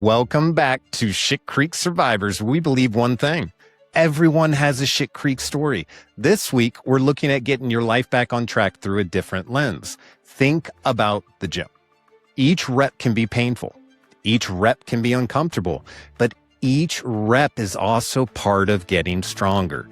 Welcome back to Shit Creek Survivors. We believe one thing. Everyone has a Shit Creek story. This week, we're looking at getting your life back on track through a different lens. Think about the gym. Each rep can be painful. Each rep can be uncomfortable, but each rep is also part of getting stronger.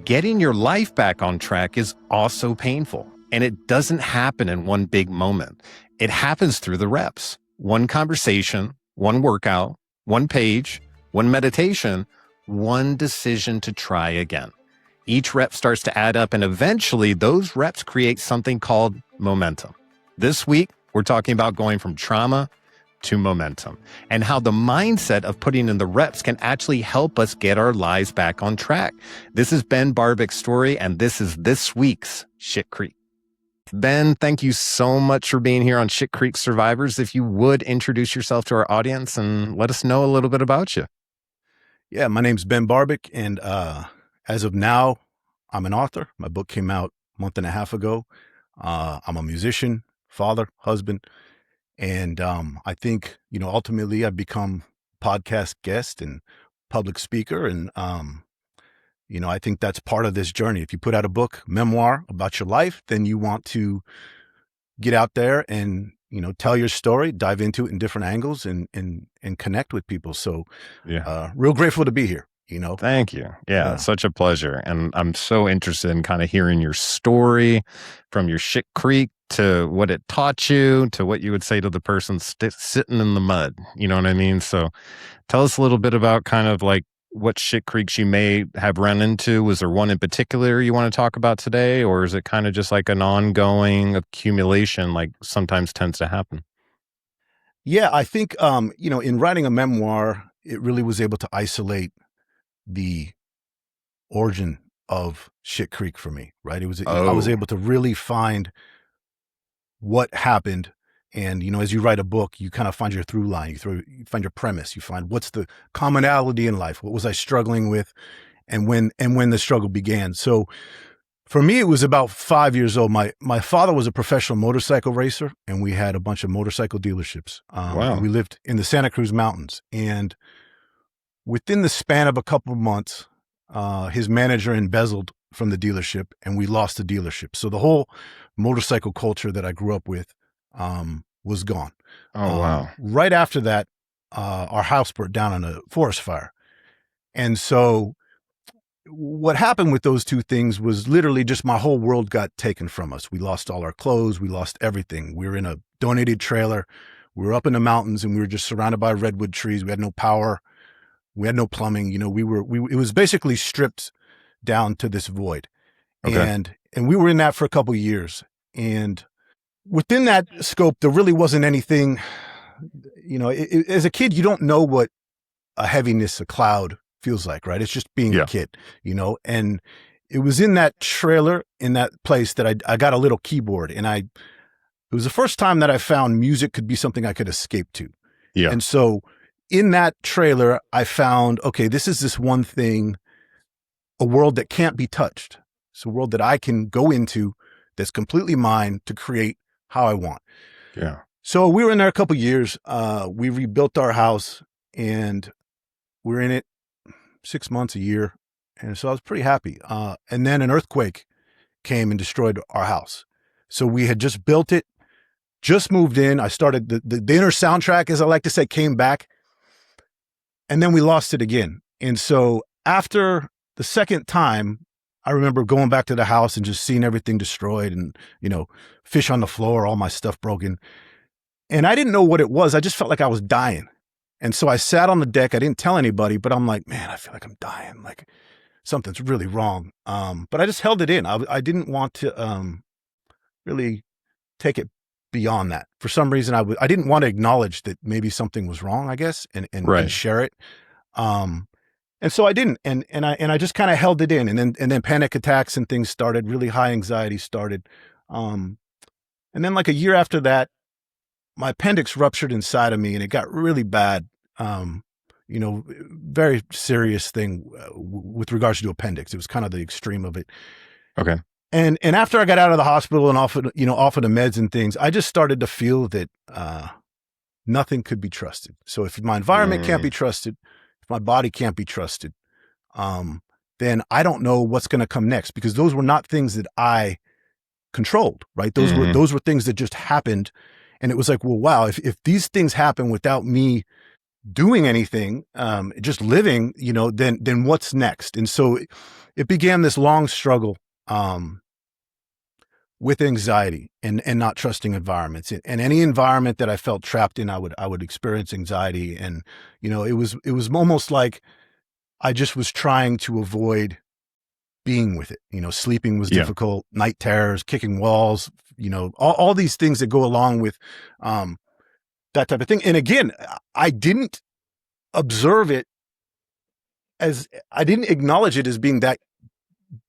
Getting your life back on track is also painful, and it doesn't happen in one big moment. It happens through the reps. One conversation, one workout, one page, one meditation, one decision to try again. Each rep starts to add up, and eventually those reps create something called momentum. This week, we're talking about going from trauma to momentum and how the mindset of putting in the reps can actually help us get our lives back on track. This is Ben Barbic's story, and this is this week's Shit Creek. Ben, thank you so much for being here on Shit Creek Survivors. If you would introduce yourself to our audience and let us know a little bit about you. Yeah, my name's Ben Barbic, and as of now, I'm an author. My book came out a month and a half ago. I'm a musician, father, husband, and I think, ultimately I've become podcast guest and public speaker, and I think that's part of this journey. If you put out a book, memoir about your life, then you want to get out there and, tell your story, dive into it in different angles and connect with people. So real grateful to be here, Thank you. Yeah, it's such a pleasure. And I'm so interested in kind of hearing your story from your Shit Creek to what it taught you, to what you would say to the person sitting in the mud. You know what I mean? So tell us a little bit about kind of like what Shit Creeks you may have run into. Was there one in particular you want to talk about today? Or is it kind of just like an ongoing accumulation like sometimes tends to happen? Yeah, I think, in writing a memoir, it really was able to isolate the origin of Shit Creek for me, right? I was able to really find what happened. And, as you write a book, you kind of find your through line, you find your premise, you find what's the commonality in life, what was I struggling with, and when the struggle began. So for me, it was about 5 years old. My father was a professional motorcycle racer, and we had a bunch of motorcycle dealerships. Wow. We lived in the Santa Cruz Mountains, and within the span of a couple of months, his manager embezzled from the dealership, and we lost the dealership. So the whole motorcycle culture that I grew up with was gone. Oh, wow. Right after that, our house burnt down in a forest fire. And so what happened with those two things was literally just my whole world got taken from us. We lost all our clothes. We lost everything. We were in a donated trailer. We were up in the mountains, and we were just surrounded by redwood trees. We had no power. We had no plumbing. It was basically stripped down to this void. Okay. And we were in that for a couple of years. And within that scope, there really wasn't anything, as a kid, you don't know what a heaviness, a cloud feels like, right? It's just being a kid, and it was in that trailer, in that place that I got a little keyboard, and it was the first time that I found music could be something I could escape to. Yeah. And so in that trailer, I found, okay, this is this one thing, a world that can't be touched. It's a world that I can go into that's completely mine to create how I want. Yeah. So we were in there a couple of years. We rebuilt our house, and we're in it 6 months, a year. And so I was pretty happy. And then an earthquake came and destroyed our house. So we had just built it, just moved in. I started the inner soundtrack, as I like to say, came back, and then we lost it again. And so after the second time, I remember going back to the house and just seeing everything destroyed and, fish on the floor, all my stuff broken. And I didn't know what it was. I just felt like I was dying. And so I sat on the deck. I didn't tell anybody, but I'm like, man, I feel like I'm dying. Like something's really wrong. But I just held it in. I didn't want to really take it beyond that. For some reason, I didn't want to acknowledge that maybe something was wrong, I guess, and share it. And so I didn't, and I just kind of held it in, and then panic attacks and things started. Really high anxiety started, and then like a year after that, my appendix ruptured inside of me, and it got really bad. Very serious thing with regards to appendix. It was kind of the extreme of it. Okay. And after I got out of the hospital and off of the meds and things, I just started to feel that nothing could be trusted. So if my environment can't be trusted, if my body can't be trusted, then I don't know what's going to come next, because those were not things that I controlled, right? Those were things that just happened. And it was like, well, wow, if these things happen without me doing anything, just living, then what's next? And so it began this long struggle, with anxiety and not trusting environments. And any environment that I felt trapped in, I would experience anxiety. And, it was almost like I just was trying to avoid being with it. Sleeping was difficult, night terrors, kicking walls, all these things that go along with, that type of thing. And again, I didn't observe it I didn't acknowledge it as being that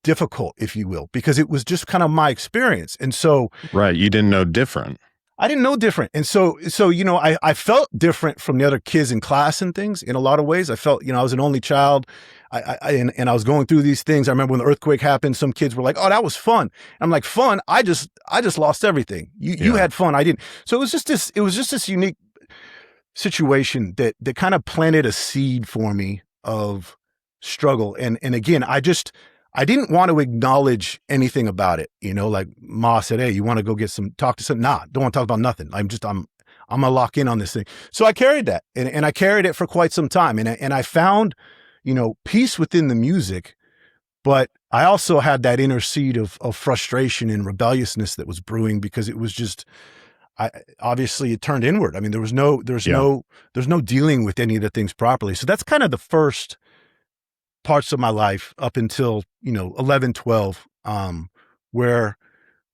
difficult, if you will, because it was just kind of my experience. And so, right. You didn't know different. I didn't know different. And so, I felt different from the other kids in class and things in a lot of ways. I felt, I was an only child. And I was going through these things. I remember when the earthquake happened, some kids were like, "Oh, that was fun." I'm like, "Fun? I just lost everything. You had fun. I didn't." So it was just this unique situation that kind of planted a seed for me of struggle. And again, I didn't want to acknowledge anything about it. Like Ma said, "Hey, you want to go talk to some?" Nah, don't want to talk about nothing. I'm gonna lock in on this thing. So I carried that, and I carried it for quite some time. And I found, peace within the music, but I also had that inner seed of frustration and rebelliousness that was brewing, because it was just, obviously it turned inward. I mean, there's no dealing with any of the things properly. So that's kind of the first parts of my life up until, 11, 12, where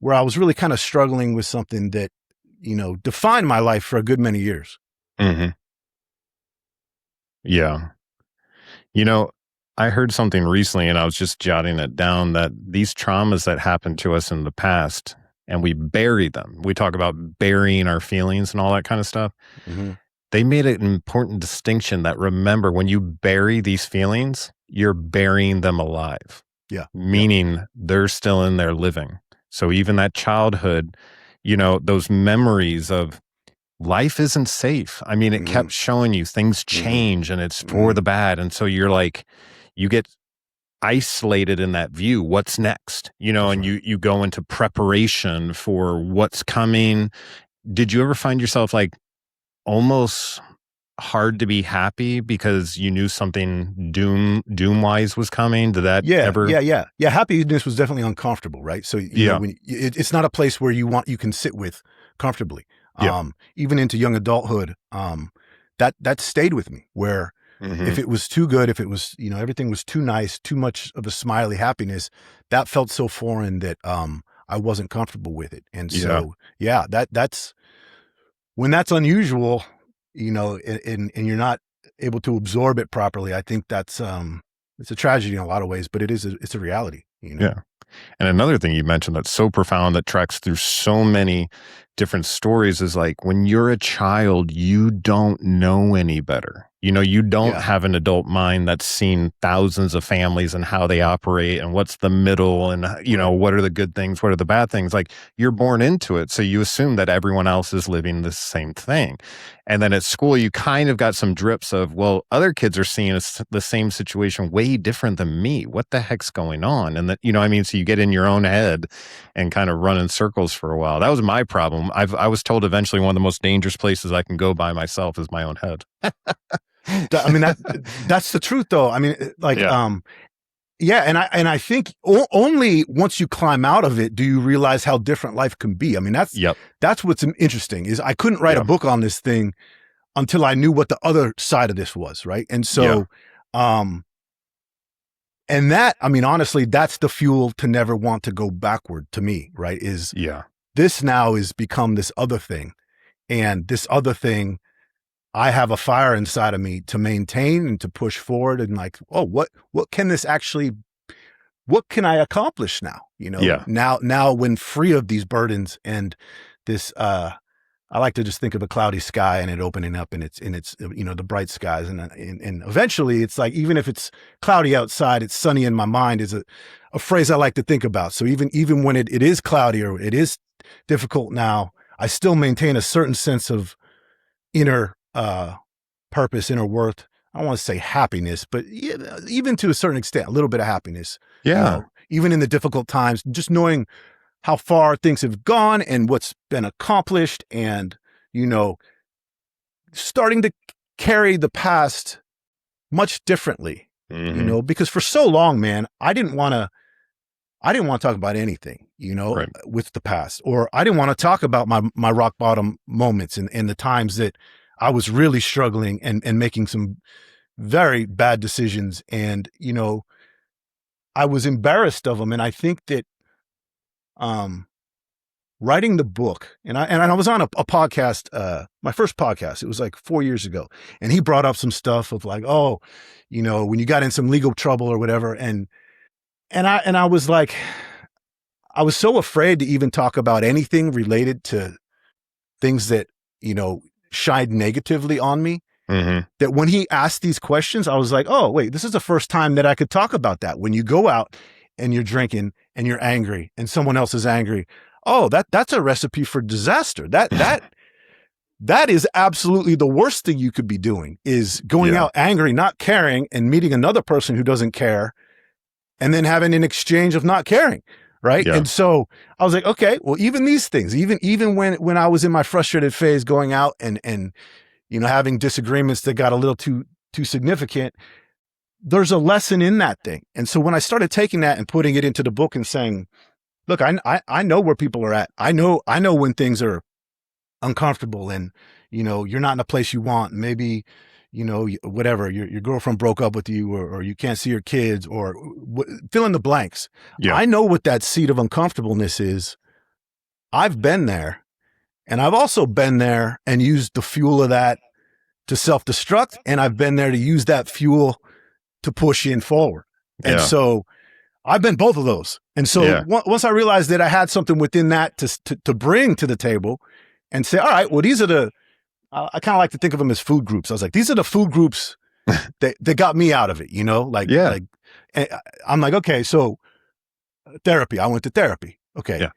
I was really kind of struggling with something that, defined my life for a good many years. Mm-hmm. Yeah. I heard something recently, and I was just jotting it down, that these traumas that happened to us in the past, and we bury them. We talk about burying our feelings and all that kind of stuff. Mm-hmm. They made an important distinction that, remember, when you bury these feelings, you're burying them alive. Yeah. Meaning they're still in there living. So even that childhood, those memories of life isn't safe. I mean, it kept showing you things change and it's for the bad. And so you're like, you get isolated in that view. What's next? And you go into preparation for what's coming. Did you ever find yourself like almost hard to be happy because you knew something doom wise was coming? Did that ever? Yeah. Happiness was definitely uncomfortable, right? So it's not a place where you can sit with comfortably. Even into young adulthood, that stayed with me, where if it was too good, if it was, everything was too nice, too much of a smiley happiness, that felt so foreign that I wasn't comfortable with it. And so, that's when that's unusual, and you're not able to absorb it properly. I think that's it's a tragedy in a lot of ways, but it's a reality. Yeah. And another thing you mentioned that's so profound, that tracks through so many different stories, is like, when you're a child, you don't know any better. You don't have an adult mind that's seen thousands of families and how they operate and what's the middle and, what are the good things, what are the bad things. Like, you're born into it. So you assume that everyone else is living the same thing. And then at school, you kind of got some drips of, well, other kids are seeing the same situation way different than me. What the heck's going on? And that, so you get in your own head and kind of run in circles for a while. That was my problem. I was told eventually one of the most dangerous places I can go by myself is my own head. I mean, that's the truth, though. I mean, like, and I think only once you climb out of it do you realize how different life can be. I mean, that's what's interesting, is I couldn't write a book on this thing until I knew what the other side of this was, right? And so, and that, I mean, honestly, that's the fuel to never want to go backward to me, right? This now is become this other thing, and this other thing, I have a fire inside of me to maintain and to push forward, and like, oh, what can this actually, what can I accomplish now? Now when free of these burdens and this, I like to just think of a cloudy sky and it opening up, and it's the bright skies, and eventually it's like, even if it's cloudy outside, it's sunny in my mind, is a phrase I like to think about. So even when it is cloudy or it is difficult now, I still maintain a certain sense of inner purpose, inner worth. I don't want to say happiness, but even to a certain extent, a little bit of happiness. Yeah. Even in the difficult times, just knowing how far things have gone and what's been accomplished, and starting to carry the past much differently. Because for so long, man, I didn't want to talk about anything, Right. with the past, or I didn't want to talk about my rock bottom moments and the times that I was really struggling and making some very bad decisions. And, I was embarrassed of them. And I think that, writing the book, and I was on a podcast, my first podcast, it was like 4 years ago. And he brought up some stuff of like, oh, when you got in some legal trouble or whatever. And I was like, I was so afraid to even talk about anything related to things that, shined negatively on me, that when he asked these questions, I was like, oh, wait, this is the first time that I could talk about that. When you go out and you're drinking and you're angry and someone else is angry, oh, that's a recipe for disaster. That is absolutely the worst thing you could be doing, is going out angry, not caring, and meeting another person who doesn't care, and then having an exchange of not caring. Right. Yeah. And so I was like, okay, well, even these things, even when I was in my frustrated phase, going out and having disagreements that got a little too significant, there's a lesson in that thing. And so when I started taking that and putting it into the book and saying, look, I know where people are at. I know when things are uncomfortable and, you're not in a place you want. Maybe, whatever, your girlfriend broke up with you, or you can't see your kids, or fill in the blanks. Yeah. I know what that seed of uncomfortableness is. I've been there, and I've also been there and used the fuel of that to self-destruct. And I've been there to use that fuel to push in forward. Yeah. And so I've been both of those. And so once I realized that I had something within that to bring to the table and say, all right, well, these are I kind of like to think of them as food groups. I was like, these are the food groups that got me out of it, like I'm like, okay, so therapy, I went to therapy. Okay. Yeah.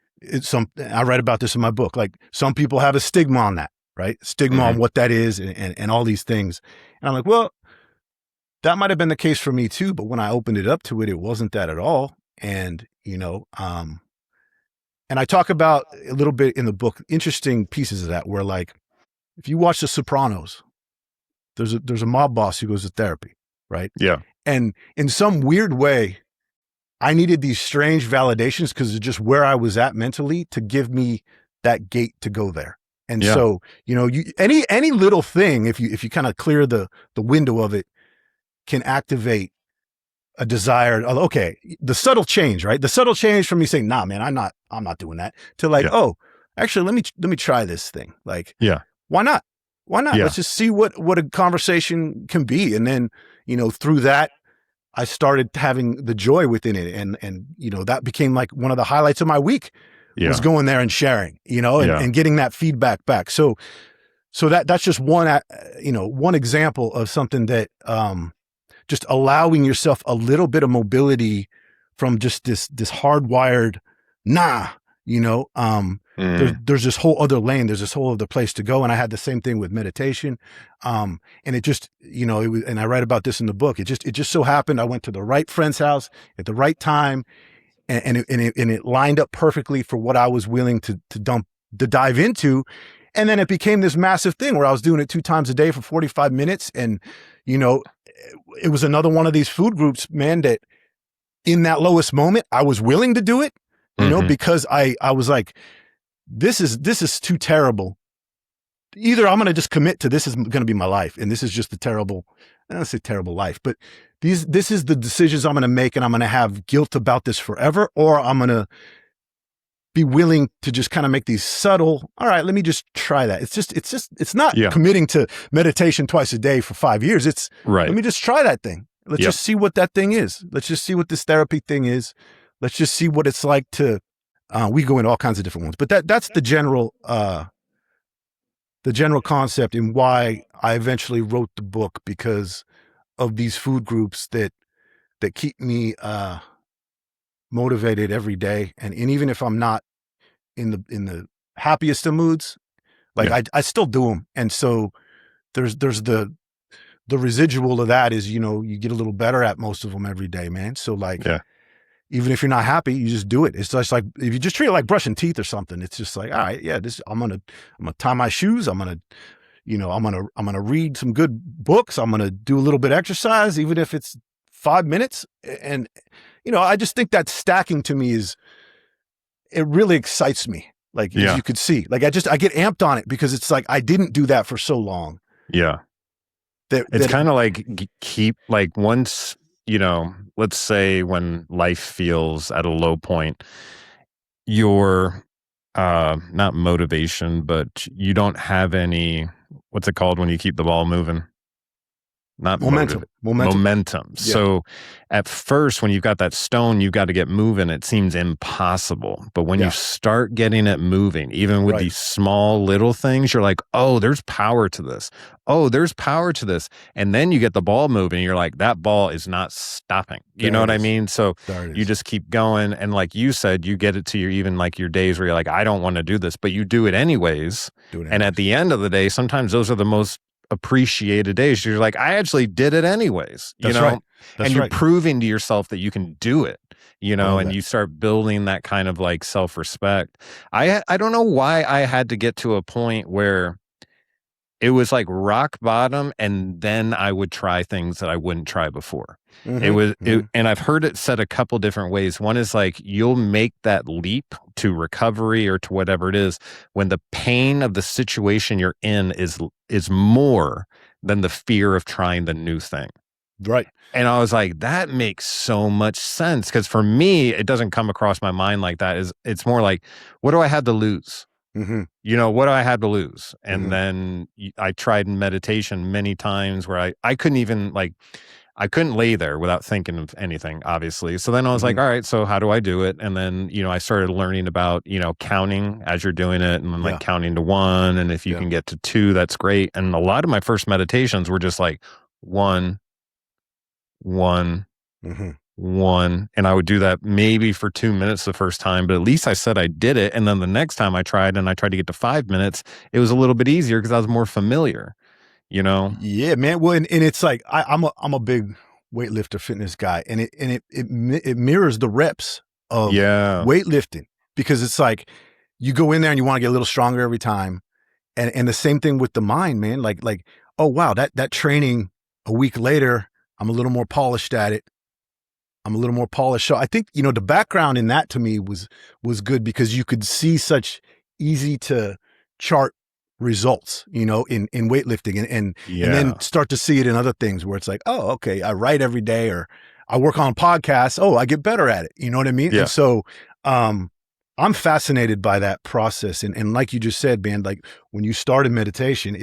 I read about this in my book. Like, some people have a stigma on that, right? Stigma on what that is and all these things. And I'm like, well, that might've been the case for me too. But when I opened it up to it, it wasn't that at all. And, and I talk about a little bit in the book, interesting pieces of that, where, like, if you watch The Sopranos, there's a mob boss who goes to therapy, right? Yeah. And in some weird way, I needed these strange validations because of just where I was at mentally to give me that gate to go there. And so, any little thing, if you kind of clear the window of it, can activate a desire. Okay, the subtle change, right? The subtle change from me saying, "Nah, man, I'm not doing that," to like, oh, actually, let me try this thing. Like, why not? Why not? Yeah. Let's just see what a conversation can be. And then, through that, I started having the joy within it. And that became like one of the highlights of my week, was going there and sharing, and getting that feedback back. So that's just one example of something that, just allowing yourself a little bit of mobility from just this hardwired, there's this whole other lane, there's this whole other place to go. And I had the same thing with meditation. And it just, it was, and I write about this in the book. It just so happened I went to the right friend's house at the right time, and it lined up perfectly for what I was willing to dive into. And then it became this massive thing where I was doing it 2 times a day for 45 minutes. And, it was another one of these food groups, man, that in that lowest moment, I was willing to do it, because I was like, this is too terrible. Either I'm going to just commit to this is going to be my life, and this is just a terrible, I don't say terrible life, but this is the decisions I'm going to make, and I'm going to have guilt about this forever, or I'm going to be willing to just kind of make these subtle, all right, let me just try that. It's not committing to meditation twice a day for 5 years. It's right. Let me just try that thing. Let's just see what that thing is. Let's just see what this therapy thing is. Let's just see what it's like to, we go into all kinds of different ones, but that's the general concept and why I eventually wrote the book, because of these food groups that keep me motivated every day. And even if I'm not in the happiest of moods, like I still do them. And so there's the residual of that is, you get a little better at most of them every day, man. So like, Yeah. even if you're not happy, you just do it. It's just like, if you just treat it like brushing teeth or something, it's just like, all right, yeah, I'm going to tie my shoes. I'm going to, I'm going to read some good books. I'm going to do a little bit of exercise, even if it's 5 minutes. And, I just think that stacking to me it really excites me. Like, as you could see, like, I get amped on it because it's like, I didn't do that for so long. Yeah. It's kind of like keep like once, let's say when life feels at a low point, your not motivation, but you don't have any, what's it called when you keep the ball moving? Not momentum. Yeah. So at first, when you've got that stone, you've got to get moving. It seems impossible. But when you start getting it moving, even with these small little things, you're like, oh, there's power to this. Oh, there's power to this. And then you get the ball moving. And you're like, that ball is not stopping. You know what I mean? So you just keep going. And like you said, you get it to even like your days where you're like, I don't want to do this, but you do it anyways. And at the end of the day, sometimes those are the most appreciated days. You're like, I actually did it anyways, That's right. and you're proving to yourself that you can do it, and you start building that kind of like self-respect. I don't know why I had to get to a point where it was like rock bottom, and then I would try things that I wouldn't try before. And I've heard it said a couple different ways. One is like, you'll make that leap to recovery or to whatever it is when the pain of the situation you're in is more than the fear of trying the new thing. Right. And I was like, that makes so much sense. Because for me, it doesn't come across my mind like that. It's more like, what do I have to lose? What do I have to lose? And then I tried meditation many times where I couldn't even I couldn't lay there without thinking of anything, obviously. So then I was like, all right, so how do I do it? And then, I started learning about, counting as you're doing it, and then counting to 1. And if you can get to 2, that's great. And a lot of my first meditations were just like 1, 1, 1. And I would do that maybe for 2 minutes the first time, but at least I said I did it. And then the next time I tried to get to 5 minutes, it was a little bit easier because I was more familiar. Yeah, man. Well, and it's like I'm a big weightlifter, fitness guy, and it mirrors the reps of weightlifting, because it's like you go in there and you want to get a little stronger every time, and the same thing with the mind, man. Like oh wow, that training a week later, I'm a little more polished at it. I'm a little more polished. So I think the background in that to me was good, because you could see such easy to chart results, in weightlifting, and then start to see it in other things where it's like, oh, okay, I write every day, or I work on podcasts. Oh, I get better at it. You know what I mean? Yeah. And so, I'm fascinated by that process. And like you just said, man, like when you started meditation,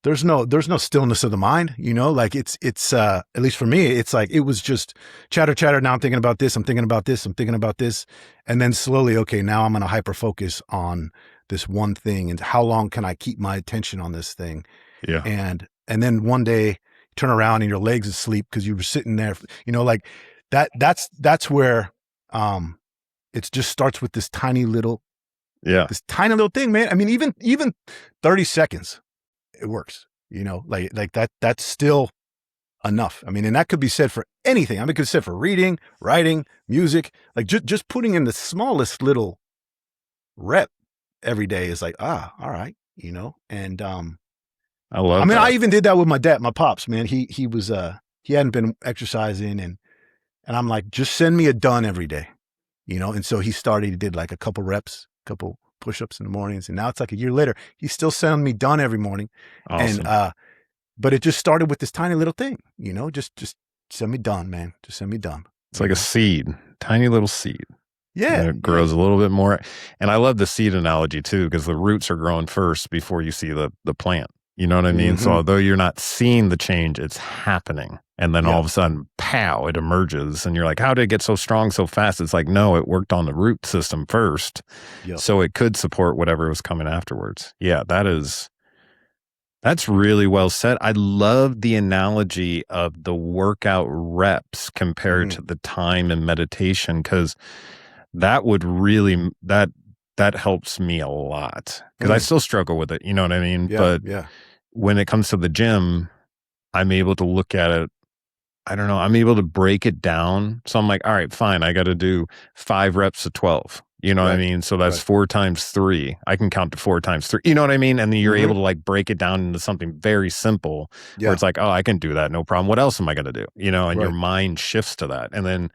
there's no stillness of the mind, like it's at least for me, it's like, it was just chatter. Now I'm thinking about this. I'm thinking about this. I'm thinking about this. And then slowly, okay, now I'm going to hyper focus on this one thing, and how long can I keep my attention on this thing? Yeah. And then one day you turn around and your legs asleep because you were sitting there, like that's where, it just starts with this tiny little thing, man. I mean, even 30 seconds, it works, like that's still enough. I mean, and that could be said for anything. I mean, it could be said for reading, writing, music, like just putting in the smallest little rep every day is like, all right, and I love that. I even did that with my dad, my pops, man. He was he hadn't been exercising, and I'm like, just send me a done every day, and so he did like a couple reps, couple push-ups in the mornings, and now it's like a year later, he's still sending me done every morning. Awesome. And but it just started with this tiny little thing, just send me done, man. Just send me done. It's like a seed, tiny little seed. Yeah. And it grows a little bit more. And I love the seed analogy too, because the roots are growing first before you see the plant. You know what I mean? So although you're not seeing the change, it's happening. And then all of a sudden, pow, it emerges. And you're like, how did it get so strong so fast? It's like, no, it worked on the root system first. So it could support whatever was coming afterwards. Yeah, that's really well said. I love the analogy of the workout reps compared to the time in meditation, because that would really, that helps me a lot, because I still struggle with it. You know what I mean? when it comes to the gym, I'm able to look at it. I don't know. I'm able to break it down. So I'm like, all right, fine. I got to do 5 reps of 12. You know what I Right. mean? So that's Right. 4 times 3. I can count to 4 times 3. You know what I mean? And then you're able to like break it down into something very simple where Yeah. it's like, oh, I can do that. No problem. What else am I going to do? You know, and your Right. mind shifts to that. And then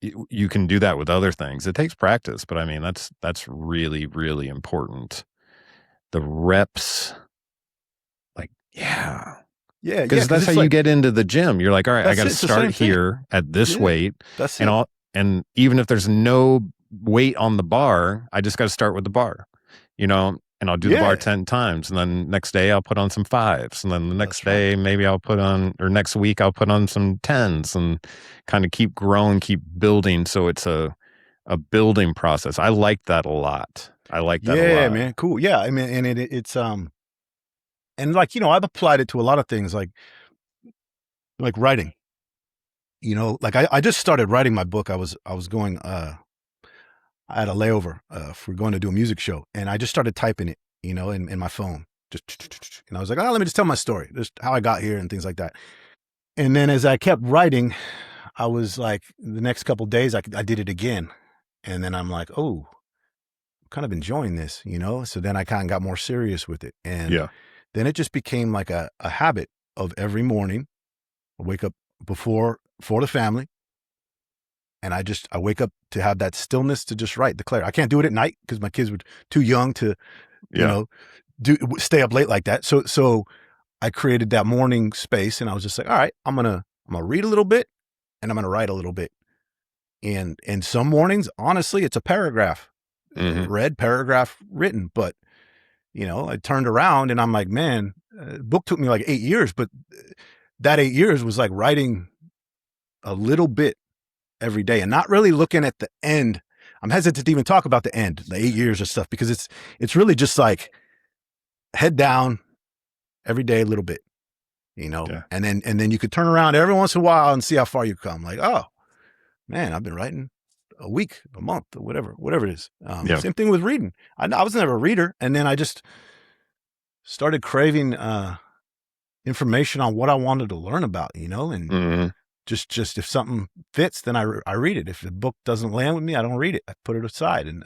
you can do that with other things. It takes practice, but I mean, that's really, really important. The reps, like, yeah. Yeah. Yeah. Because Cause that's how it's you like, get into the gym. You're like, all right, I that's got it. to It's the same start thing. here at this Yeah. weight, That's and it. and even if there's no weight on the bar, I just got to start with the bar, and I'll do the bar Yeah. 10 times, and then next day I'll put on some 5s, and then the next That's right. day maybe I'll put on, or next week I'll put on some 10s, and kind of keep growing, keep building. So it's a building process. I like that a lot. I like that a Yeah, lot. man. Cool. Yeah. I mean, and it's, and like, I've applied it to a lot of things like writing, like I just started writing my book. I was going, I had a layover, for going to do a music show, and I just started typing it, in my phone. Just, and I was like, oh, let me just tell my story, just how I got here and things like that. And then as I kept writing, I was like, the next couple of days, I did it again. And then I'm like, oh, I'm kind of enjoying this, So then I kind of got more serious with it. And Yeah. then it just became like a habit of every morning. I wake up for the family. And I wake up to have that stillness to just write, declare. I can't do it at night because my kids were too young to, you Yeah. know, stay up late like that. So I created that morning space, and I was just like, all right, I'm gonna read a little bit, and I'm gonna write a little bit. And some mornings, honestly, it's a paragraph, Hmm. read, paragraph written. But I turned around and I'm like, man, book took me like 8 years, but that 8 years was like writing a little bit every day and not really looking at the end. I'm hesitant to even talk about the end, the 8 years of stuff, because it's really just like head down every day a little bit, Yeah. and then you could turn around every once in a while and see how far you come. Like, oh man, I've been writing a week, a month, or whatever it is. Yeah. Same thing with reading. I was never a reader, and then I just started craving information on what I wanted to learn about, and Hmm. just if something fits, then I read it. If the book doesn't land with me, I don't read it. I put it aside. And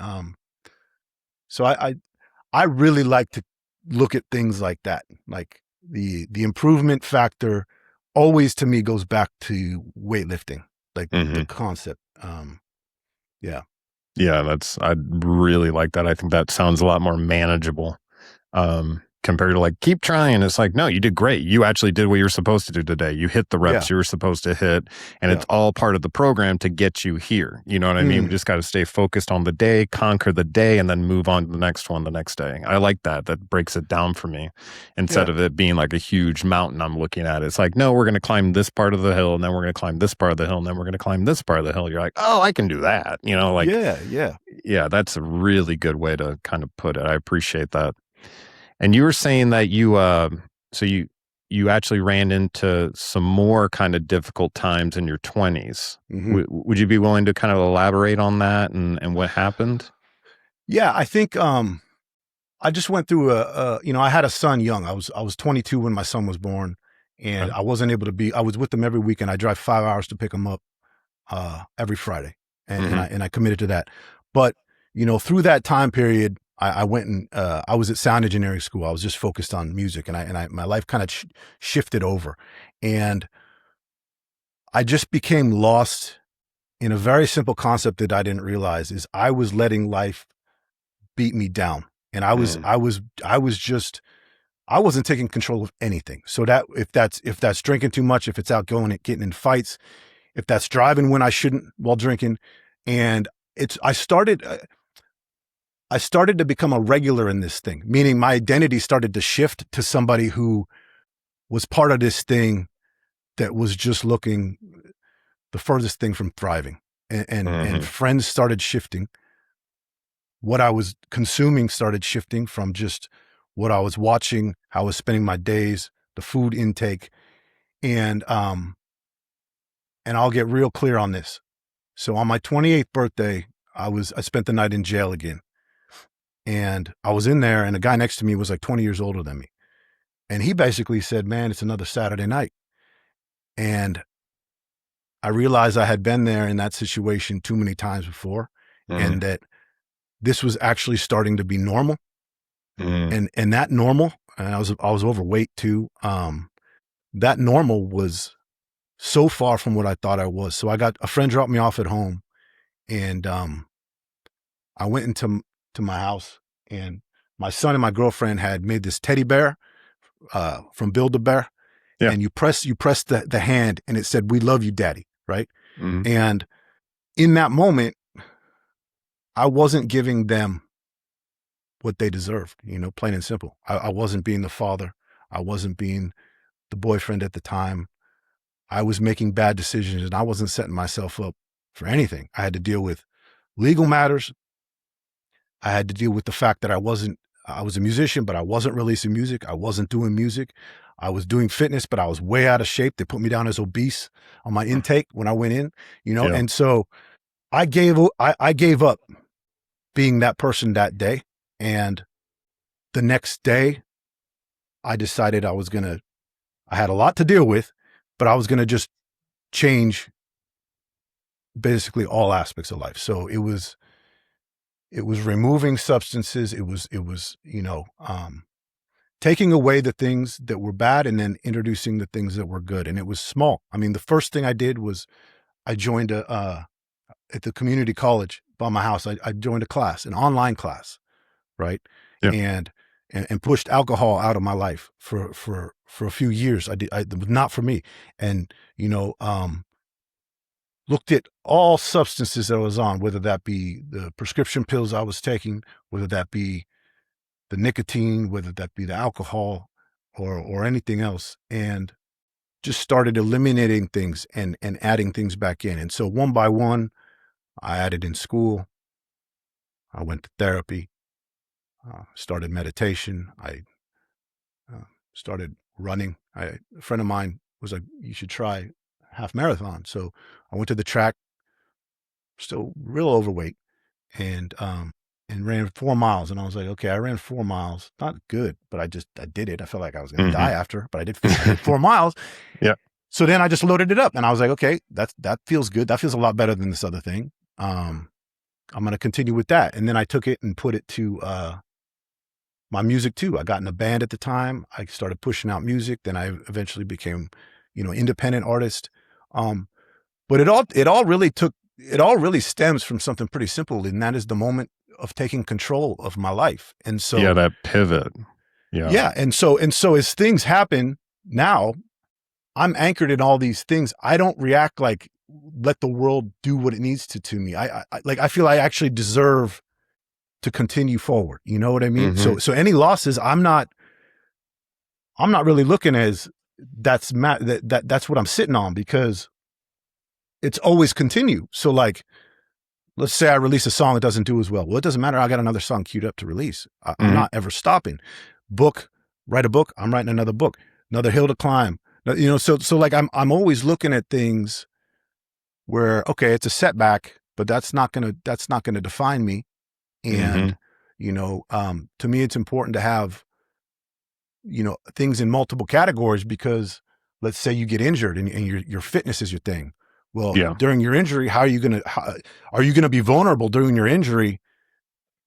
so I really like to look at things like that. Like the improvement factor always to me goes back to weightlifting, like Hmm. the concept. Yeah. Yeah, I really like that. I think that sounds a lot more manageable. Compared to like, keep trying. It's like, no, you did great. You actually did what you were supposed to do today. You hit the reps Yeah. you were supposed to hit, and Yeah. it's all part of the program to get you here. You know what I mean? We Mm. just got to stay focused on the day, conquer the day, and then move on to the next one the next day. I like that. That breaks it down for me instead Yeah. of it being like a huge mountain I'm looking at. It's like, no, we're going to climb this part of the hill, and then we're going to climb this part of the hill, and then we're going to climb this part of the hill. You're like, oh, I can do that. Like, Yeah. Yeah. yeah, that's a really good way to kind of put it. I appreciate that. And you were saying that so you actually ran into some more kind of difficult times in your 20s. Hmm. Would you be willing to kind of elaborate on that and what happened? Yeah. I think I just went through I had a son young. I was 22 when my son was born, and Okay. I wasn't able to be. I was with him every weekend. I drive 5 hours to pick him up every Friday, and, and Hmm. I and I committed to that. But through that time period, I went and I was at sound engineering school. I was just focused on music, and my life kind of shifted over, and I just became lost in a very simple concept that I didn't realize is I was letting life beat me down, and I wasn't taking control of anything. So that if that's drinking too much, if it's out going and getting in fights, if that's driving when I shouldn't while drinking, and it's I started to become a regular in this thing, meaning my identity started to shift to somebody who was part of this thing that was just looking the furthest thing from thriving. And Hmm. friends started shifting. What I was consuming started shifting from just what I was watching, how I was spending my days, the food intake. And I'll get real clear on this. So on my 28th birthday, I spent the night in jail again. And I was in there, and the guy next to me was like 20 years older than me. And he basically said, man, it's another Saturday night. And I realized I had been there in that situation too many times before, and that this was actually starting to be normal. And that normal, and I was overweight too. That normal was so far from what I thought I was. So I got a friend dropped me off at home, and I went into my house, and my son and my girlfriend had made this teddy bear from Build-A-Bear. Yeah. And you press the hand, and it said, "We love you, Daddy." Right. And in that moment, I wasn't giving them what they deserved, plain and simple. I wasn't being the father. I wasn't being the boyfriend at the time. I was making bad decisions, and I wasn't setting myself up for anything. I had to deal with legal matters. I had to deal with the fact that I was a musician, but I wasn't releasing music. I wasn't doing music. I was doing fitness, but I was way out of shape. They put me down as obese on my intake when I went in, and so I gave up being that person that day. And the next day I decided I had a lot to deal with, but I was going to just change basically all aspects of life. So it was removing substances. It was, taking away the things that were bad and then introducing the things that were good. And it was small. I mean, the first thing I did was I joined at the community college by my house. I joined a class, an online class, right? Yeah. And pushed alcohol out of my life for a few years. It was not for me. And, looked at all substances that I was on, whether that be the prescription pills I was taking, whether that be the nicotine, whether that be the alcohol or anything else, and just started eliminating things and adding things back in. And so one by one, I added in school. I went to therapy, started meditation. I started running. A friend of mine was like, you should try half marathon. So I went to the track, still real overweight, and ran 4 miles. And I was like, okay, I ran 4 miles. Not good, but I did it. I felt like I was going to die after, but I did 4 miles. Yeah. So then I just loaded it up, and I was like, okay, that feels good. That feels a lot better than this other thing. I'm going to continue with that. And then I took it and put it to my music too. I got in a band at the time. I started pushing out music. Then I eventually became, independent artist. But it all really stems from something pretty simple, and that is the moment of taking control of my life. And so, yeah, that pivot. Yeah. Yeah. And so as things happen now, I'm anchored in all these things. I don't react like, let the world do what it needs to me. I feel I actually deserve to continue forward. You know what I mean? So any losses, I'm not really looking as that's what I'm sitting on, because it's always continue. So like, let's say I release a song that doesn't do as well. Well, it doesn't matter. I got another song queued up to release. I'm not ever stopping. Write a book. I'm writing another book, another hill to climb. So like I'm always looking at things where, okay, it's a setback, but that's not gonna define me. And to me, it's important to have things in multiple categories, because let's say you get injured and your fitness is your thing. Well, during your injury, are you gonna be vulnerable during your injury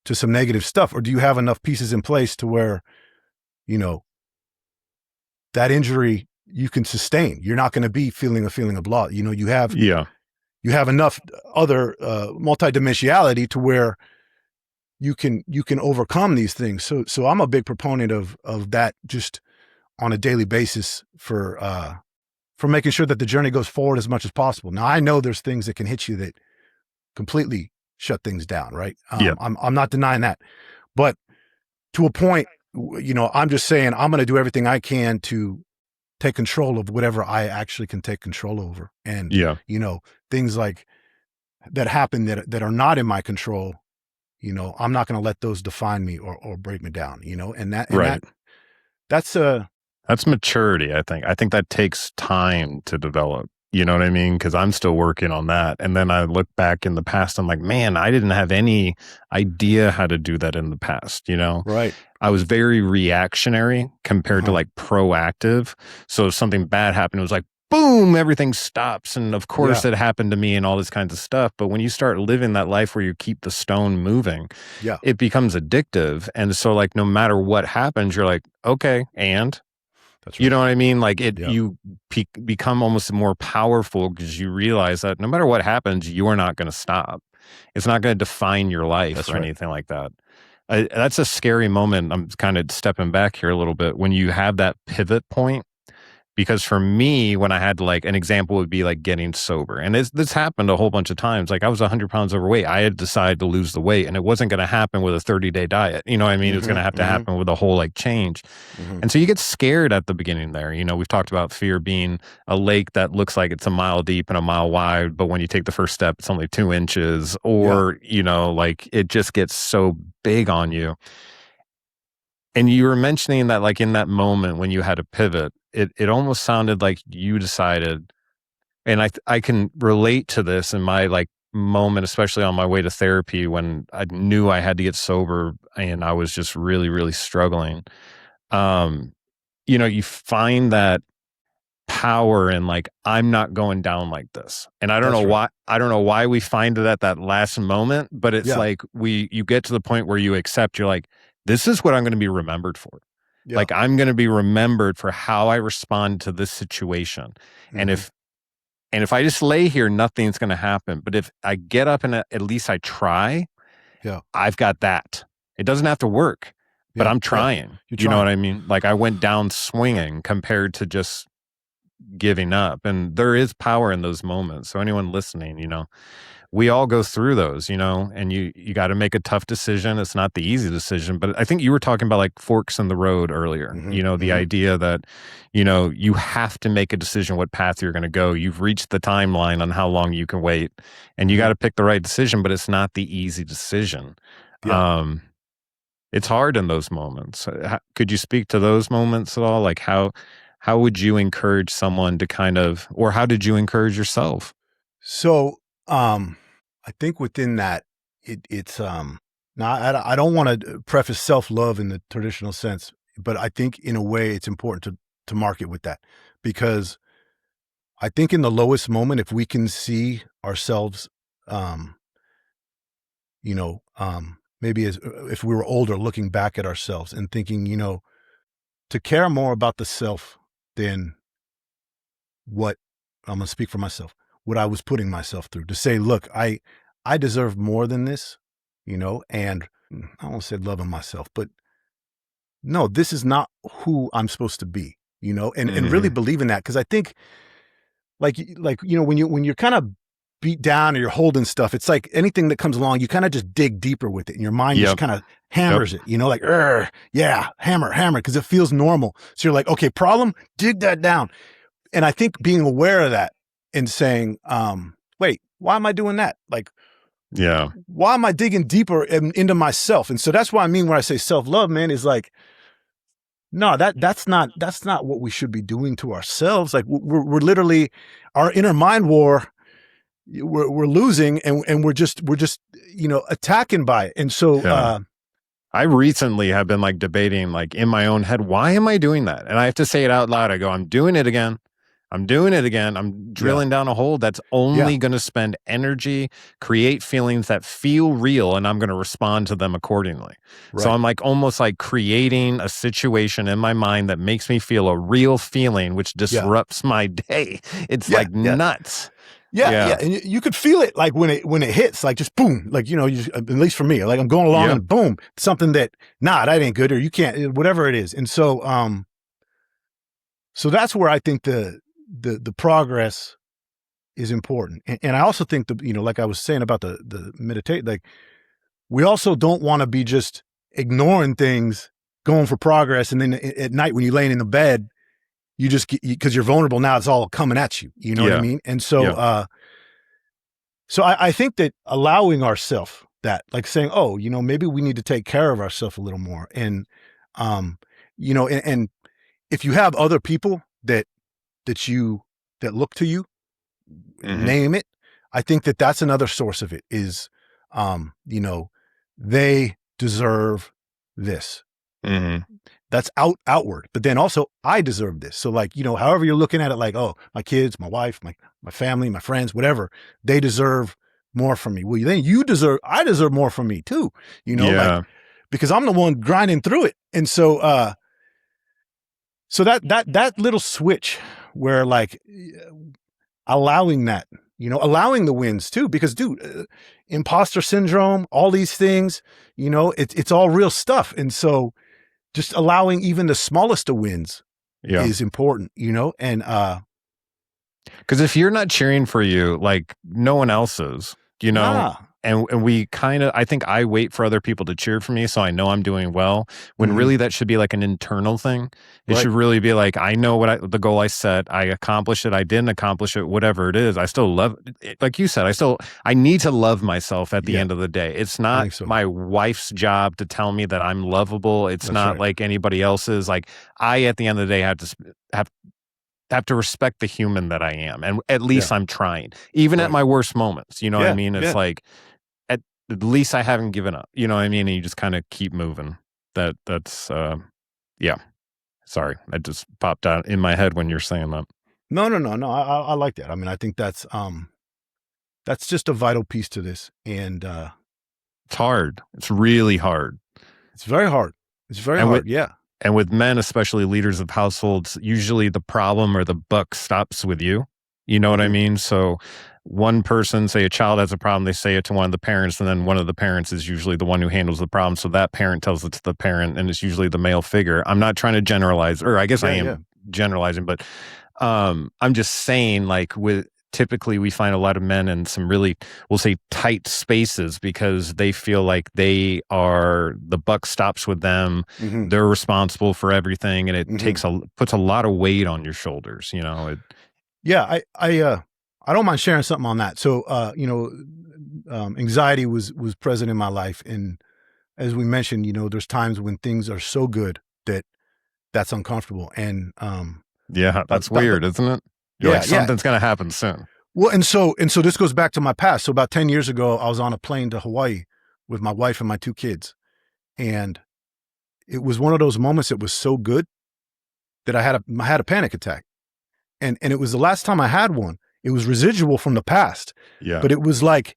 to some negative stuff, or do you have enough pieces in place to where that injury you can sustain? You're not going to be feeling a feeling of loss. You have enough other multidimensionality to where you can overcome these things. So I'm a big proponent of that, just on a daily basis, for making sure that the journey goes forward as much as possible. Now, I know there's things that can hit you that completely shut things down, right? I'm not denying that, but to a point, I'm just saying I'm going to do everything I can to take control of whatever I actually can take control over. And, things like that happen that are not in my control, I'm not going to let those define me or break me down, that's maturity. I think that takes time to develop. You know what I mean? Because I'm still working on that. And then I look back in the past, I'm like, man, I didn't have any idea how to do that in the past. Right. I was very reactionary compared to Uh-huh. like proactive. So if something bad happened, it was like, boom, everything stops. And of course Yeah. it happened to me and all this kinds of stuff. But when you start living that life where you keep the stone moving, Yeah. it becomes addictive. And so like, no matter what happens, you're like, okay, and That's you right. know what I mean? Like Yeah. you become almost more powerful because you realize that no matter what happens, you are not going to stop. It's not going to define your life That's or right. anything like that. That's a scary moment. I'm kind of stepping back here a little bit when you have that pivot point. Because for me, when I had like an example would be like getting sober. And this happened a whole bunch of times. Like I was 100 pounds overweight. I had decided to lose the weight and it wasn't going to happen with a 30-day diet. You know what I mean? It was going to have to happen with a whole like change. And so you get scared at the beginning there. We've talked about fear being a lake that looks like it's a mile deep and a mile wide. But when you take the first step, it's only 2 inches or, like it just gets so big on you. And you were mentioning that like in that moment when you had to pivot, it almost sounded like you decided, and I can relate to this in my like moment, especially on my way to therapy when I knew I had to get sober and I was just really, really struggling. Um, you find that power in like, I'm not going down like this. And That's right. I don't know why we find it at that last moment, but it's Yeah. like you get to the point where you accept, you're like, this is what I'm going to be remembered for. Yeah. Like I'm going to be remembered for how I respond to this situation. And if I just lay here, nothing's going to happen. But if I get up and at least I try, Yeah. I've got that. It doesn't have to work, but Yeah. I'm Yeah. trying. You're You know what trying. I mean? Like I went down swinging compared to just giving up. And there is power in those moments. So anyone listening, we all go through those, and you got to make a tough decision. It's not the easy decision, but I think you were talking about like forks in the road earlier, the idea that, you have to make a decision what path you're going to go. You've reached the timeline on how long you can wait and you got to pick the right decision, but it's not the easy decision. Yeah. It's hard in those moments. Could you speak to those moments at all? Like how would you encourage someone to kind of, or how did you encourage yourself? So, I think within that, it's now I don't want to preface self-love in the traditional sense, but I think in a way it's important to mark it with that, because I think in the lowest moment, if we can see ourselves, um, maybe as if we were older, looking back at ourselves and thinking, to care more about the self than what I'm gonna speak for myself, what I was putting myself through, to say, look, I deserve more than this, and I won't say loving myself, but no, this is not who I'm supposed to be, and really believe in that. Because I think when you're kind of beat down or you're holding stuff, it's like anything that comes along, you kind of just dig deeper with it, and your mind just kind of hammers it, like, yeah, hammer, because it feels normal. So you're like, okay, problem, dig that down. And I think being aware of that and saying, wait, why am I doing that? Like, Yeah. why am I digging deeper into myself? And so that's what I mean when I say self-love, man, is like, no, that's not what we should be doing to ourselves. Like we're literally, our inner mind war, we're losing, and we're just attacking by it. And so I recently have been like debating like in my own head, why am I doing that? And I have to say it out loud. I go, I'm doing it again. I'm drilling down a hole that's only going to spend energy, create feelings that feel real, and I'm going to respond to them accordingly. Right. So I'm like almost like creating a situation in my mind that makes me feel a real feeling, which disrupts my day. It's like nuts. Yeah. And you could feel it like when it hits, like just boom, like, at least for me, like I'm going along and boom, something that, that ain't good, or you can't, whatever it is. And so, so that's where I think the progress is important. And I also think like I was saying about the meditate, like we also don't want to be just ignoring things, going for progress. And then at night when you're laying in the bed, you just, because you're vulnerable now, it's all coming at you. You know what I mean? And so, so I think that allowing ourselves that, like saying, oh, maybe we need to take care of ourselves a little more. And, and if you have other people that look to you, name it. I think that that's another source of it is, you know, they deserve this. That's outward, but then also I deserve this. So like, you know, however you're looking at it, like, oh, my kids, my wife, my family, my friends, whatever, they deserve more from me. Well, then I deserve more from me too, you know, like, because I'm the one grinding through it. And so, so that little switch where like allowing that, you know, allowing the wins too, because dude, imposter syndrome, all these things, you know, it's all real stuff. And so just allowing even the smallest of wins is important, you know? And, because if you're not cheering for you, like no one else is, you know, and we kind of, I think I wait for other people to cheer for me. So I know I'm doing well when really that should be like an internal thing. It should really be like, I know the goal I set, I accomplished it. I didn't accomplish it, whatever it is. I still love it. Like you said, I need to love myself at the end of the day. It's not my wife's job to tell me that I'm lovable. It's not like anybody else's. Like at the end of the day, have to respect the human that I am. And at least I'm trying, even at my worst moments, you know what I mean? It's like, at least I haven't given up, you know what I mean? And you just kind of keep moving. That's sorry. I just popped out in my head when you're saying that. No. I like that. I mean, I think that's just a vital piece to this. And, it's hard. It's really hard. It's very hard. It's very hard. And with men, especially leaders of households, usually the problem or the buck stops with you. You know what I mean? So one person, say a child has a problem, they say it to one of the parents, and then one of the parents is usually the one who handles the problem. So that parent tells it to the parent, and it's usually the male figure. I'm not trying to generalize, or I guess I am generalizing, but I'm just saying, like, typically we find a lot of men in some really, we'll say, tight spaces because they feel like the buck stops with them. They're responsible for everything, and it puts a lot of weight on your shoulders, you know. I don't mind sharing something on that. So, you know, anxiety was present in my life. And as we mentioned, you know, there's times when things are so good that that's uncomfortable. And, that's weird, isn't it? You're like, something's going to happen soon. Well, and so this goes back to my past. So about 10 years ago, I was on a plane to Hawaii with my wife and my 2 kids. And it was one of those moments that was so good that I had a panic attack. And it was the last time I had one. It was residual from the past. Yeah. But it was like,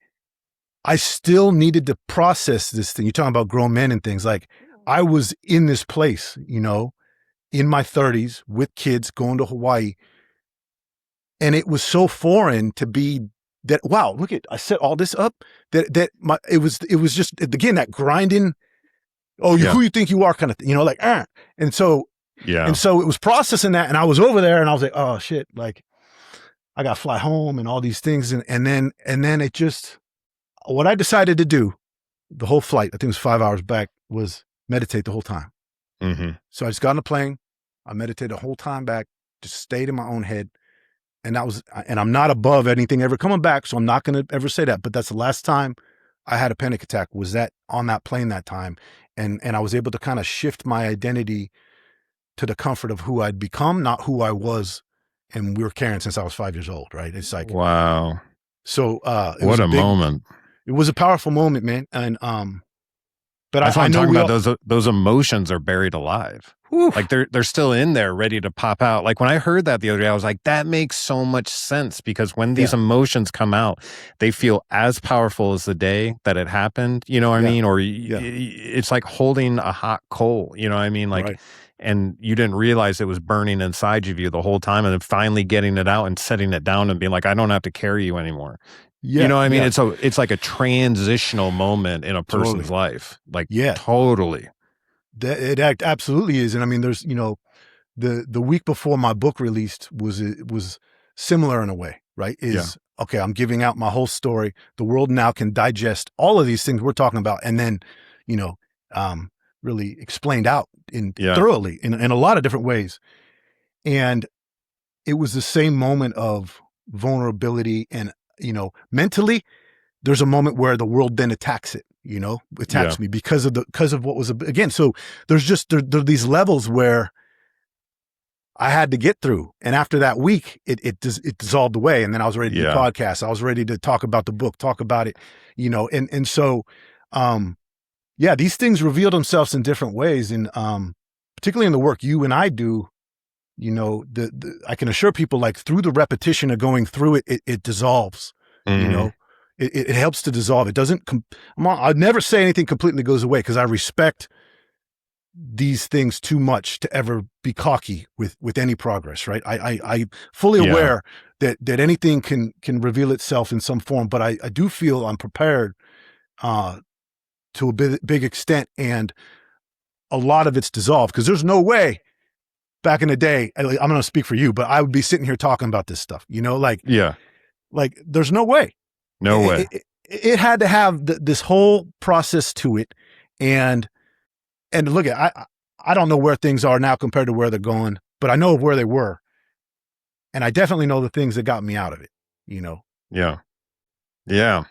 I still needed to process this thing. You're talking about grown men and things. Like, I was in this place, you know, in my 30s with kids going to Hawaii. And it was so foreign to be that, wow, look at, I set all this up it was just, again, that grinding, who you think you are kind of thing, you know, like, and so it was processing that. And I was over there and I was like, oh shit, like I got to fly home and all these things. And then it just, what I decided to do the whole flight, I think it was 5 hours back, was meditate the whole time. So I just got on the plane. I meditated the whole time back, just stayed in my own head. And I'm not above anything ever coming back. So I'm not going to ever say that, but that's the last time I had a panic attack, was that on that plane that time. And I was able to kind of shift my identity to the comfort of who I'd become, not who I was. And we were carrying since I was 5 years old. Right. It's like, wow. So, what a moment. It was a powerful moment, man. And, but that's what I'm know talking about. Those emotions are buried alive. Whew. Like they're still in there, ready to pop out. Like when I heard that the other day, I was like, that makes so much sense, because when these emotions come out, they feel as powerful as the day that it happened. You know what I mean? Or it's like holding a hot coal. You know what I mean? Like, and you didn't realize it was burning inside of you the whole time, and then finally getting it out and setting it down and being like, I don't have to carry you anymore. You know what I mean? It's like a transitional moment in a person's life. Like, totally. It absolutely is. And I mean, there's, you know, the week before my book released was similar in a way, right? Okay, I'm giving out my whole story. The world now can digest all of these things we're talking about, and then, you know, really explained out thoroughly in a lot of different ways. And it was the same moment of vulnerability, and, you know, mentally, there's a moment where the world then attacks it. You know, attacks me because of what was, again. So there's just, there are these levels where I had to get through. And after that week, it dissolved away. And then I was ready to do Yeah. podcasts. I was ready to talk about the book, talk about it, you know, and so, yeah, these things reveal themselves in different ways. And, particularly in the work you and I do, you know, I can assure people, like, through the repetition of going through it, it dissolves, you know, it helps to dissolve. It doesn't, I'd never say anything completely goes away, because I respect these things too much to ever be cocky with any progress, right? I fully aware that anything can reveal itself in some form, but I do feel I'm prepared to a big extent, and a lot of it's dissolved, because there's no way back in the day, I'm going to speak for you, but I would be sitting here talking about this stuff, you know, like there's no way. No way. It had to have this whole process to it. And look, I don't know where things are now compared to where they're going, but I know where they were. And I definitely know the things that got me out of it, you know? Yeah. Yeah.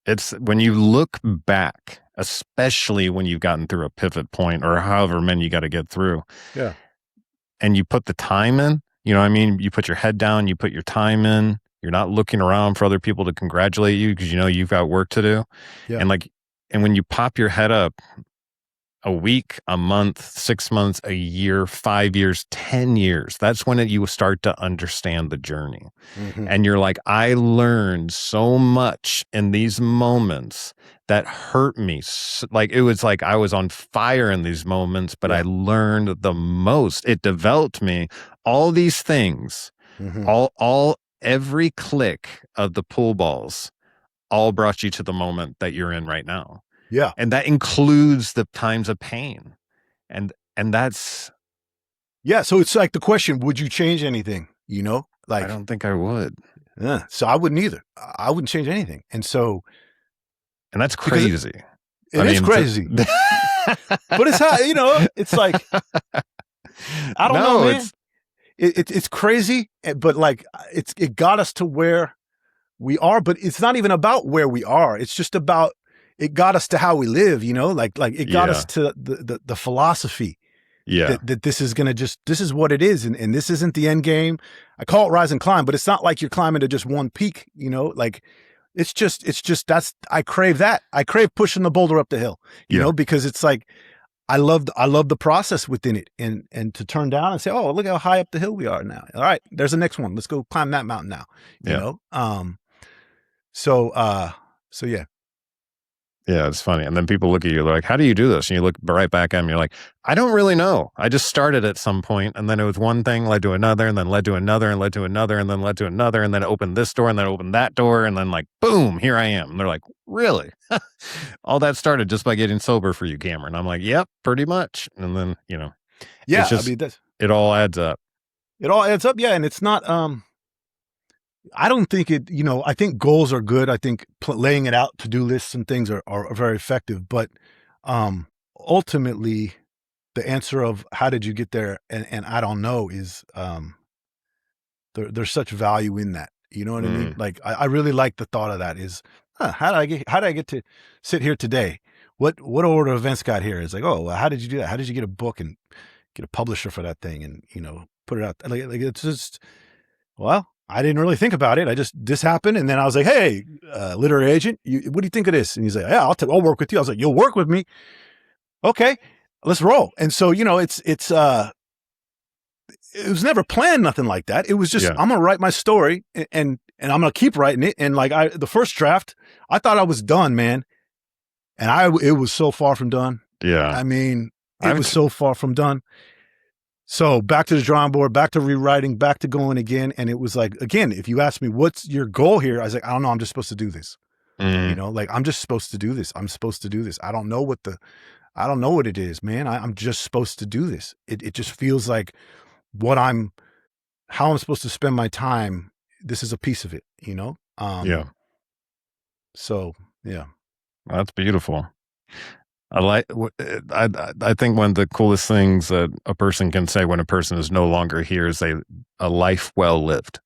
It's when you look back, especially when you've gotten through a pivot point or however many you got to get through. Yeah. And you put the time in, you know what I mean? You put your head down, you put your time in. You're not looking around for other people to congratulate you, because you know you've got work to do. Yeah. And when you pop your head up a week, a month, 6 months, a year, 5 years, 10 years, that's when you start to understand the journey. Mm-hmm. And you're like, I learned so much in these moments that hurt me. Like, it was like I was on fire in these moments, but I learned the most. It developed me. All these things, every click of the pool balls all brought you to the moment that you're in right now. Yeah. And that includes the times of pain. And that's... Yeah. So it's like the question, would you change anything? You know, like, I don't think I would. Yeah. So I wouldn't either. I wouldn't change anything. And so... And that's crazy. It is crazy. But it's how, you know, it's like, I don't know, man. It's crazy, but like, it got us to where we are, but it's not even about where we are. It's just about, it got us to how we live, you know, like it got us to the philosophy. Yeah. That this is going to this is what it is. And this isn't the end game. I call it rise and climb, but it's not like you're climbing to just one peak, you know, like it's just, I crave that. I crave pushing the boulder up the hill, you know, because it's like, I love the process within it, and to turn down and say, oh, look how high up the hill we are now. All right, there's the next one. Let's go climb that mountain now. You know? So yeah. Yeah, it's funny. And then people look at you, they're like, how do you do this? And you look right back at them, you're like, I don't really know. I just started at some point, and then it was one thing led to another, and then led to another, and led to another, and then led to another, and then it opened this door, and then opened that door, and then like, boom, here I am. And they're like, really? All that started just by getting sober for you, Cameron. I'm like, yep, pretty much. And then, you know, yeah, just, it all adds up. It all adds up. Yeah. And it's not, I don't think you know, I think goals are good. I think laying it out, to-do lists and things are very effective, but, ultimately the answer of how did you get there? And I don't know is, there's such value in that. You know what I mean? Like, I really like the thought of that is, how did I get to sit here today? What order of events got here? It's like, oh, well, how did you do that? How did you get a book and get a publisher for that thing and, you know, put it out? Like it's just, well, I didn't really think about it. This happened. And then I was like, hey, literary agent, what do you think of this? And he's like, yeah, I'll work with you. I was like, you'll work with me. Okay, let's roll. And so, you know, it was never planned, nothing like that. It was just, I'm going to write my story and I'm going to keep writing it. And like the first draft, I thought I was done, man. And it was so far from done. Yeah. I mean, it was so far from done. So back to the drawing board, back to rewriting, back to going again. And it was like, again, if you ask me, what's your goal here? I was like, I don't know. I'm just supposed to do this. You know, like, I'm just supposed to do this. I'm supposed to do this. I don't know what it is, man. I'm just supposed to do this. It just feels like how I'm supposed to spend my time. This is a piece of it, you know? So yeah. That's beautiful. I think one of the coolest things that a person can say when a person is no longer here is a life well lived.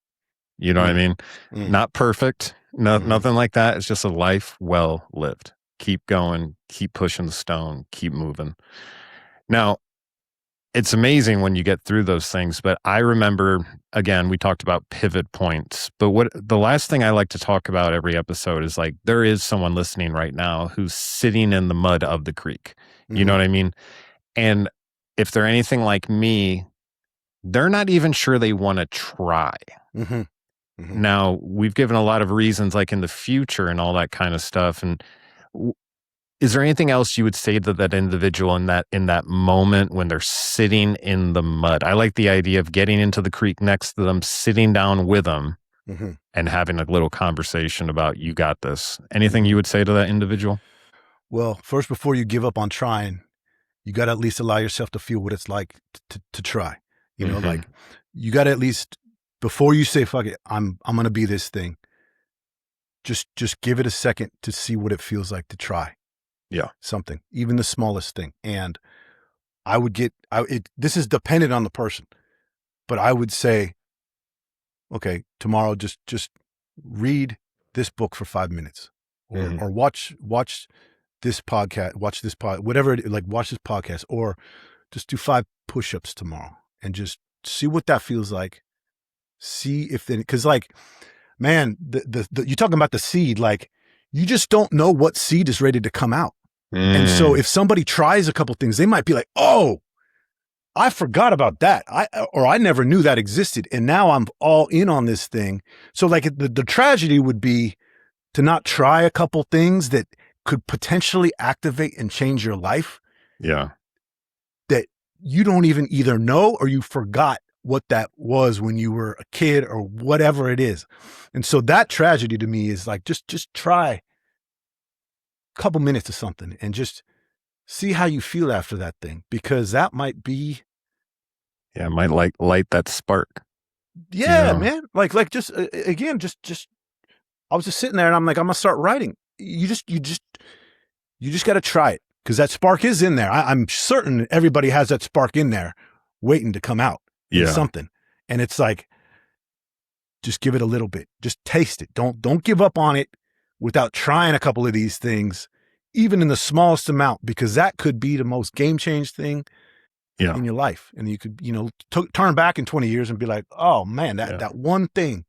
You know what I mean? Not perfect, nothing like that. It's just a life well lived. Keep going, keep pushing the stone, keep moving. Now, it's amazing when you get through those things. But I remember, again, we talked about pivot points, but what the last thing I like to talk about every episode is like, there is someone listening right now who's sitting in the mud of the creek. You know what I mean? And if they're anything like me, they're not even sure they want to try. Now, we've given a lot of reasons like in the future and all that kind of stuff. And is there anything else you would say to that individual in that moment when they're sitting in the mud? I like the idea of getting into the creek next to them, sitting down with them and having a little conversation about, you got this. Anything you would say to that individual? Well, first, before you give up on trying, you got to at least allow yourself to feel what it's like to try. You know, like you got to at least, before you say, fuck it, I'm going to be this thing. Just give it a second to see what it feels like to try. Yeah. Something, even the smallest thing. And this is dependent on the person, but I would say, okay, tomorrow, just read this book for 5 minutes or watch this podcast, watch this podcast, or just do 5 push-ups tomorrow and just see what that feels like. See if then, cause like, man, the you're talking about the seed, like you just don't know what seed is ready to come out. And so if somebody tries a couple things, they might be like, oh, I forgot about that. I never knew that existed. And now I'm all in on this thing. So like the tragedy would be to not try a couple things that could potentially activate and change your life. Yeah. That you don't even either know or you forgot what that was when you were a kid or whatever it is. And so that tragedy to me is like, just try couple minutes of something and just see how you feel after that thing, because that might be, it might light that spark. Yeah, man. Like just again, just I was just sitting there and I'm like, I'm gonna start writing. You just got to try it, because that spark is in there. I'm certain everybody has that spark in there waiting to come out. Something. And it's like, just give it a little bit, just taste it. Don't give up on it without trying a couple of these things, even in the smallest amount, because that could be the most game change thing in your life. And you could, turn back in 20 years and be like, oh man, that one thing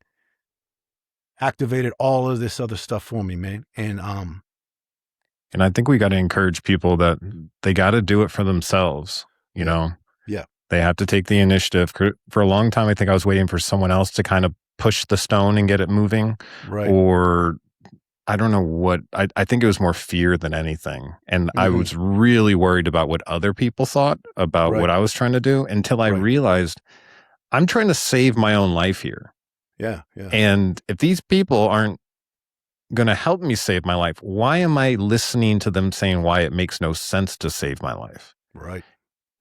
activated all of this other stuff for me, man. And I think we got to encourage people that they got to do it for themselves, you know? Yeah. They have to take the initiative. For a long time, I think I was waiting for someone else to kind of push the stone and get it moving. Right. Or I don't know what, I think it was more fear than anything. And I was really worried about what other people thought about what I was trying to do, until I realized I'm trying to save my own life here. Yeah. And if these people aren't going to help me save my life, why am I listening to them saying why it makes no sense to save my life? Right.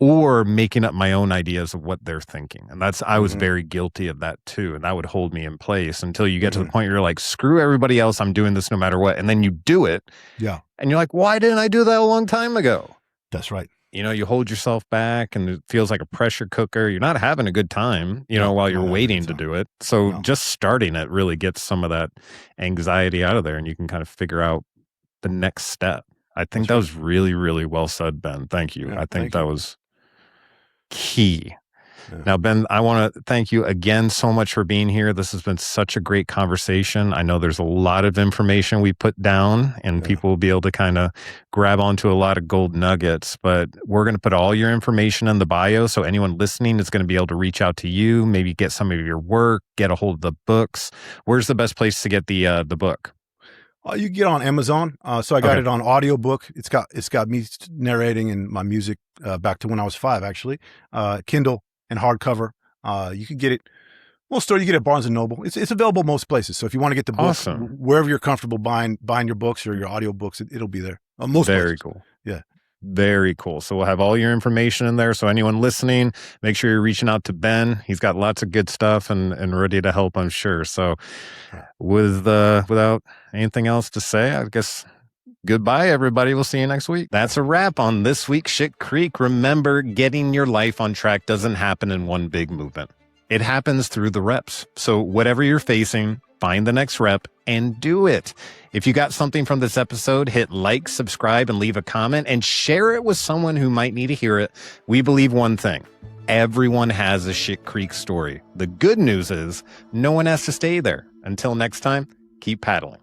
Or making up my own ideas of what they're thinking. And I was very guilty of that too. And that would hold me in place until you get to the point where you're like, screw everybody else, I'm doing this no matter what. And then you do it. Yeah. And you're like, why didn't I do that a long time ago? That's right. You hold yourself back and it feels like a pressure cooker. You're not having a good time, while you're waiting to do it. So just starting it really gets some of that anxiety out of there, and you can kind of figure out the next step. I think that was really, really well said, Ben. Thank you. Yeah, I think that was key. Yeah. Now, Ben, I want to thank you again so much for being here. This has been such a great conversation. I know there's a lot of information we put down, and people will be able to kind of grab onto a lot of gold nuggets, but we're going to put all your information in the bio. So anyone listening is going to be able to reach out to you, maybe get some of your work, get a hold of the books. Where's the best place to get the book? You can get on Amazon. So I got it on audiobook. It's got me narrating and my music back to when I was 5, actually. Kindle and hardcover. You can get it most stores. You get it at Barnes and Noble. It's available most places. So if you want to get the book, wherever you're comfortable buying your books or your audiobooks, it'll be there. Most Very places. Cool. Yeah. Very cool. So we'll have all your information in there. So anyone listening, make sure you're reaching out to Ben. He's got lots of good stuff and ready to help, I'm sure. So without anything else to say, I guess goodbye, everybody. We'll see you next week. That's a wrap on this week's Shit Creek. Remember, getting your life on track doesn't happen in one big movement. It happens through the reps. So whatever you're facing, find the next rep and do it. If you got something from this episode, hit like, subscribe, and leave a comment and share it with someone who might need to hear it. We believe one thing. Everyone has a shit creek story. The good news is no one has to stay there. Until next time, keep paddling.